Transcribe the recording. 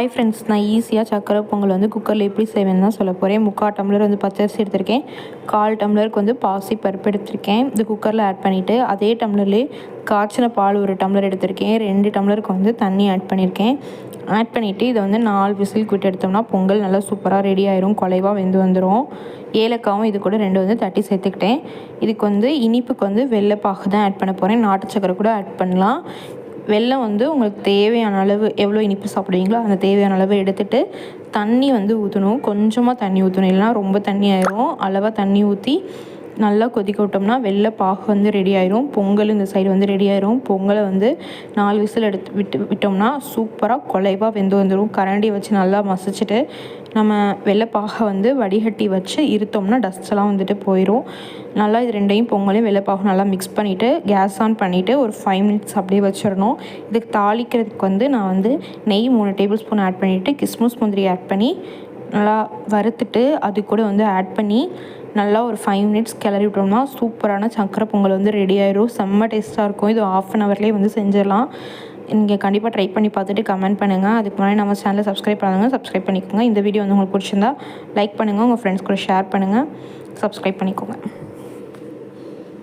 Hi friends, நான் ஈஸியாக சக்கரை பொங்கல் வந்து குக்கரில் எப்படி செய்வேன்னு தான் சொல்ல போகிறேன். 3/4 டம்ளர் வந்து பச்சரிசி எடுத்திருக்கேன். 1/4 டம்ளருக்கு வந்து பாசி பருப்பு எடுத்திருக்கேன். இது குக்கரில் ஆட் பண்ணிவிட்டு அதே டம்ளர்லேயே காய்ச்சின பால் 1 டம்ளர் எடுத்திருக்கேன். 2 டம்ளருக்கு வந்து தண்ணி ஆட் பண்ணியிருக்கேன். ஆட் பண்ணிவிட்டு இதை வந்து 4 விசில் விட்டு எடுத்தோம்னா பொங்கல் நல்லா சூப்பராக ரெடி ஆயிரும். குலைவாக வெந்து வந்துடும். ஏலக்காவும் இது கூட 2 வந்து தட்டி சேர்த்துக்கிட்டேன். இதுக்கு வந்து இனிப்புக்கு வந்து வெள்ளைப்பாகு தான் ஆட் பண்ண போகிறேன். நாட்டு சக்கரை கூட ஆட் பண்ணலாம். வெல்லம் வந்து உங்களுக்கு தேவையான அளவு எவ்வளோ இனிப்பு சாப்பிடுவீங்களோ அந்த தேவையான அளவு எடுத்துகிட்டு தண்ணி வந்து ஊற்றணும். கொஞ்சமாக தண்ணி ஊற்றணும், இல்லைனா ரொம்ப தண்ணி ஆயிரும். அளவாக தண்ணி ஊற்றி நல்லா கொதிக்க விட்டோம்னா வெள்ளைப்பாகு வந்து ரெடி ஆயிரும். பொங்கல் இந்த சைடு வந்து ரெடி ஆயிரும். பொங்கலை வந்து 4 விசில் விட்டோம்னா சூப்பராக குலைவாக வெந்து வந்துடும். கரண்டி வச்சு நல்லா மசிச்சுட்டு நம்ம வெள்ளைப்பாகை வந்து வடிகட்டி வச்சு இருத்தோம்னா டஸ்ட்லாம் வந்துட்டு போயிடும். நல்லா இது ரெண்டையும் பொங்கலையும் வெள்ளைப்பாகும் நல்லா மிக்ஸ் பண்ணிவிட்டு கேஸ் ஆன் பண்ணிவிட்டு ஒரு 5 மினிட்ஸ் அப்படியே வச்சிடணும். இதுக்கு தாளிக்கிறதுக்கு வந்து நான் வந்து நெய் 3 டேபிள் ஸ்பூன் ஆட் பண்ணிவிட்டு கிஸ்மிஸ் முந்திரி ஆட் பண்ணி நல்லா வறுத்துட்டு அது கூட வந்து ஆட் பண்ணி நல்லா ஒரு 5 மினிட்ஸ் கிளறி விட்டோம்னா சூப்பரான சக்கரை பொங்கல் வந்து ரெடி ஆயிடும். செம்ம டேஸ்ட்டாக இருக்கும். இது 1/2 ஹவர்லேயே வந்து செஞ்சிடலாம். நீங்கள் கண்டிப்பாக ட்ரை பண்ணி பார்த்துட்டு கமெண்ட் பண்ணுங்கள். அதுக்கு முன்னாடி நம்ம சேனலை சப்ஸ்கிரைப் பண்ணுங்கள், சப்ஸ்கிரைப் பண்ணிக்கோங்க. இந்த வீடியோ வந்து உங்களுக்கு பிடிச்சிருந்தா லைக் பண்ணுங்கள், உங்கள் ஃப்ரெண்ட்ஸ் கூட ஷேர் பண்ணுங்கள், சப்ஸ்கிரைப் பண்ணிக்கோங்க.